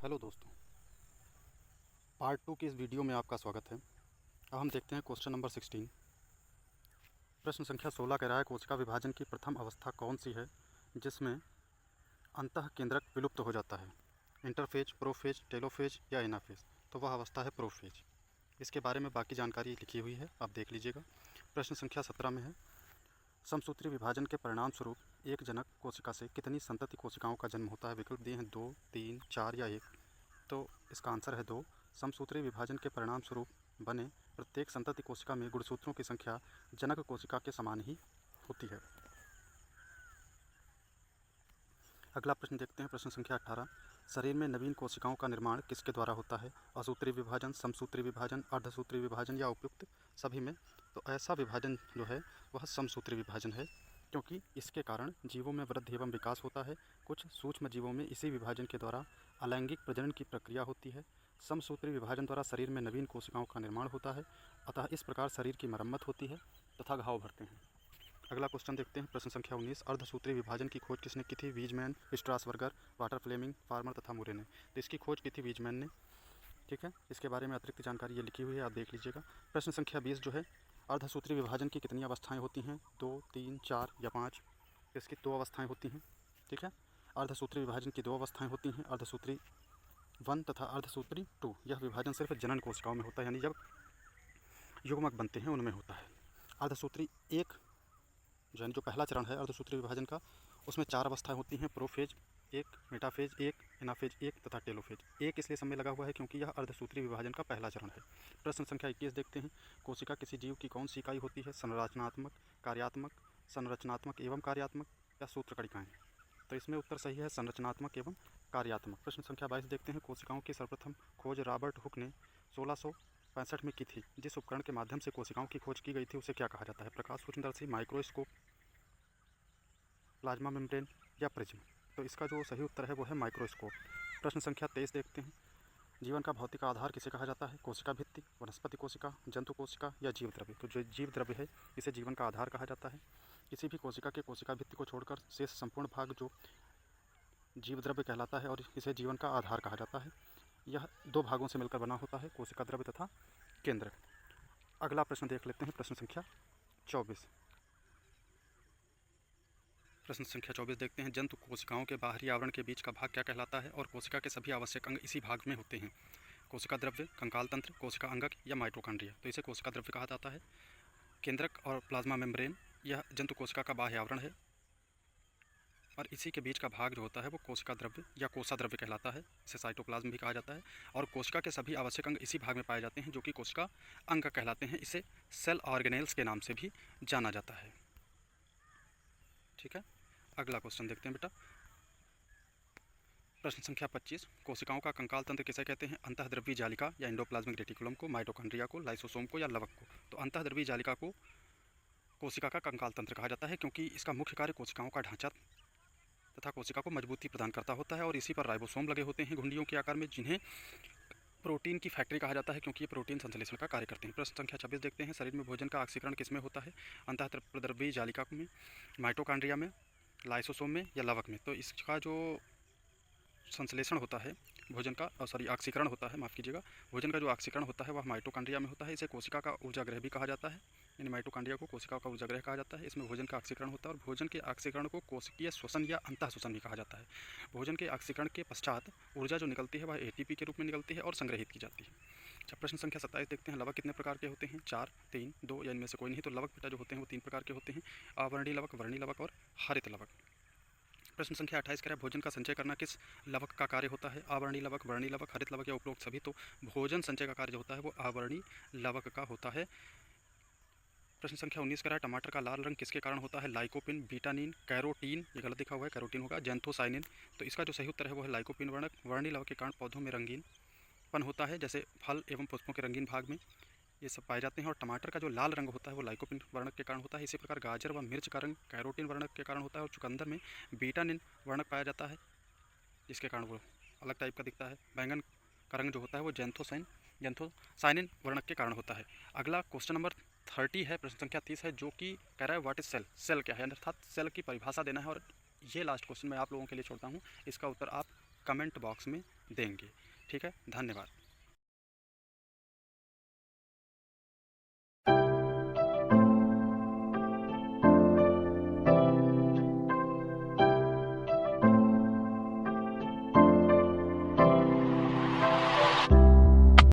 Hello दोस्तों, part 2 की इस वीडियो में आपका स्वागत है। अब हम देखते हैं क्वेश्चन नंबर 16। प्रश्न संख्या 16 कह रहा है कोशिका विभाजन की प्रथम अवस्था कौन सी है जिसमें अंतः केंद्रक विलुप्त हो जाता है? इंटरफेज, प्रोफेज, टेलोफेज या एनाफेज? तो वह अवस्था है प्रोफेज। इसके बारे में बाकी जानकारी लिखी हुई है, आप देख लीजिएगा। प्रश्न संख्या 17 में है समसूत्री विभाजन के परिणाम स्वरूप एक जनक कोशिका से कितनी संतति कोशिकाओं का जन्म होता है? विकल्प दिए हैं 2, 3, 4 या 1। तो इसका आंसर है 2। समसूत्री विभाजन के परिणाम स्वरूप बने प्रत्येक संतति कोशिका में गुणसूत्रों की संख्या जनक कोशिका के समान ही होती है। अगला प्रश्न देखते हैं, प्रश्न संख्या 18। शरीर में नवीन कोशिकाओं का निर्माण किसके द्वारा होता है? असूत्री विभाजन, समसूत्री विभाजन, अर्धसूत्री विभाजन या उपयुक्त सभी में? तो ऐसा विभाजन जो है वह समसूत्री विभाजन है, क्योंकि इसके कारण जीवों में वृद्धि एवं विकास होता है। कुछ सूक्ष्म जीवों में इसी विभाजन के द्वारा अलैंगिक प्रजनन की प्रक्रिया होती है। समसूत्री विभाजन द्वारा शरीर में नवीन कोशिकाओं का निर्माण होता है, अतः इस प्रकार शरीर की मरम्मत होती है तथा घाव भरते हैं। अगला क्वेश्चन देखते हैं, प्रश्न संख्या 19। अर्धसूत्री विभाजन की खोज किसने की थी? Weismann, Strasburger, Walther Flemming, Farmer तथा मुरे ने। तो इसकी खोज की थी वीजमैन ने। ठीक है, इसके बारे में अतिरिक्त जानकारी ये लिखी हुई है, आप देख लीजिएगा। प्रश्न संख्या 20 जो है अर्धसूत्री विभाजन की कितनी अवस्थाएं होती हैं? 2, 3, 4 या 5? इसकी 2 अवस्थाएं होती हैं। ठीक है, अर्धसूत्री विभाजन की 2 अवस्थाएं होती हैं, अर्धसूत्री 1 तथा अर्धसूत्री 2। यह विभाजन सिर्फ जनन कोशिकाओं में होता है, यानी जब युग्मक बनते हैं उनमें होता है। अर्धसूत्री 1 यानी जो पहला चरण है अर्धसूत्री विभाजन का, उसमें 4 अवस्थाएं होती हैं, प्रोफेज 1, मेटाफेज 1, एनाफेज 1 तथा टेलोफेज 1 इसलिए समय लगा हुआ है क्योंकि यह अर्धसूत्री विभाजन का पहला चरण है। प्रश्न संख्या 21 देखते हैं, कोशिका किसी जीव की कौन सी इकाई होती है? संरचनात्मक, कार्यात्मक, संरचनात्मक एवं कार्यात्मक या सूत्रकणिकाएँ? तो इसमें उत्तर सही है संरचनात्मक एवं कार्यात्मक। प्रश्न संख्या 22 देखते हैं, कोशिकाओं की सर्वप्रथम खोज रॉबर्ट हुक ने 1665 में की थी। जिस उपकरण के माध्यम से कोशिकाओं की खोज की गई थी उसे क्या कहा जाता है? प्रकाश सूक्ष्मदर्शी, माइक्रोस्कोप, प्लाज्मा मेम्ब्रेन या प्रिज्म? तो इसका जो सही उत्तर है वो है माइक्रोस्कोप। प्रश्न संख्या 23 देखते हैं, जीवन का भौतिक आधार किसे कहा जाता है? कोशिका भित्ति, वनस्पति कोशिका, जंतु कोशिका या जीव द्रव्य? तो जो जीव द्रव्य है इसे जीवन का आधार कहा जाता है। किसी भी कोशिका के कोशिका भित्ति को छोड़कर शेष संपूर्ण भाग जो जीव द्रव्य कहलाता है और इसे जीवन का आधार कहा जाता है। यह 2 भागों से मिलकर बना होता है, कोशिका द्रव्य तथा केंद्र। अगला प्रश्न देख लेते हैं, प्रश्न संख्या 24। प्रश्न संख्या 24 देखते हैं, जंतु कोशिकाओं के बाहरी आवरण के बीच का भाग क्या कहलाता है और कोशिका के सभी आवश्यक अंग इसी भाग में होते हैं? कोशिका द्रव्य, कंकाल तंत्र, कोशिका अंगक या माइटोकॉन्ड्रिया? तो इसे कोशिका द्रव्य कहा जाता है। केंद्रक और प्लाज्मा मेम्ब्रेन यह जंतु कोशिका का बाह्य आवरण है और इसी के बीच का भाग जो होता है वो कोशिका द्रव्य या कोशा द्रव्य कहलाता है। इसे साइटोप्लाज्म भी कहा जाता है और कोशिका के सभी आवश्यक अंग इसी भाग में पाए जाते हैं जो कि कोशिका अंग कहलाते हैं। इसे सेल ऑर्गेनेल्स के नाम से भी जाना जाता है। ठीक है, अगला क्वेश्चन देखते हैं बेटा, प्रश्न संख्या 25। कोशिकाओं का कंकाल तंत्र किसे कहते हैं? अंतःद्रव्यी जालिका या एंडोप्लाज्मिक रेटिकुलम को, माइटोकॉन्ड्रिया को, लाइसोसोम को या लवक को? तो अंतःद्रव्यी जालिका को कोशिका का कंकाल तंत्र कहा जाता है क्योंकि इसका मुख्य कार्य कोशिकाओं का ढांचा तथा कोशिका को मजबूती प्रदान करता होता है और इसी पर राइबोसोम लगे होते हैं घुंडियों के आकार में, जिन्हें प्रोटीन की फैक्ट्री कहा जाता है क्योंकि ये प्रोटीन संश्लेषण का कार्य करते हैं। प्रश्न संख्या 26 देखते हैं, शरीर में भोजन का ऑक्सीकरण किसमें होता है? अंतःद्रव्यी जालिका में, माइटोकॉन्ड्रिया में, लाइसोसोम में या लवक में? तो इसका जो संश्लेषण होता है भोजन का, ऑक्सीकरण होता है, माफ़ कीजिएगा, भोजन का जो ऑक्सीकरण होता है वह माइटोकॉन्ड्रिया में होता है। इसे कोशिका का ऊर्जागृह भी कहा जाता है, यानी माइटोकॉन्ड्रिया को कोशिका का ऊर्जागृह कहा जाता है। इसमें भोजन का ऑक्सीकरण होता है और भोजन के ऑक्सीकरण को कोशिकीय श्वसन या अंतः श्वसन भी कहा जाता है। भोजन के ऑक्सीकरण के पश्चात ऊर्जा जो निकलती है वह एटीपी के रूप में निकलती है और संग्रहित की जाती है। अच्छा, प्रश्न संख्या 27 देखते हैं, लवक कितने प्रकार के होते हैं? 4, 3, 2 या इनमें से कोई नहीं? तो लवक बेटा जो होते हैं वो 3 प्रकार के होते हैं, अवर्णीय लवक, वर्णीय लवक और हरित लवक। प्रश्न संख्या 28 कह रहा है, भोजन का संचय करना किस लवक का कार्य होता है? अवर्णीय लवक, वर्णीय लवक, हरित लवक या उपरोक्त सभी? तो भोजन संचय का कार्य जो होता है वो अवर्णीय लवक का होता है। प्रश्न संख्या 19 कह रहा है, टमाटर का लाल रंग किसके कारण होता है? लाइकोपिन, बीटानिन, कैरोटीन, ये गलत लिखा हुआ है, कैरोटीन होगा, जैंथोसाइनिन। तो इसका जो सही उत्तर है वो है लाइकोपिन वर्णक। वर्णीय लवक के कारण पौधों में रंगीनपन होता है, जैसे फल एवं पुष्पों के रंगीन भाग में ये सब पाए जाते हैं। और टमाटर का जो लाल रंग होता है वो लाइकोपिन वर्णक के कारण होता है। इसी प्रकार गाजर व मिर्च का रंग कैरोटीन वर्णक के कारण होता है और चुकंदर में बीटानिन वर्णक पाया जाता है, जिसके कारण वो अलग टाइप का दिखता है। बैंगन का रंग जो होता है वो जैंथोसाइनिन वर्णक के कारण होता है। अगला क्वेश्चन नंबर 30 है, प्रश्न संख्या 30 है, जो कि कह रहा है व्हाट इज सेल? सेल क्या है, अर्थात सेल की परिभाषा देना है। और ये लास्ट क्वेश्चन मैं आप लोगों के लिए छोड़ता हूँ, इसका उत्तर आप कमेंट बॉक्स में देंगे। ठीक है, धन्यवाद।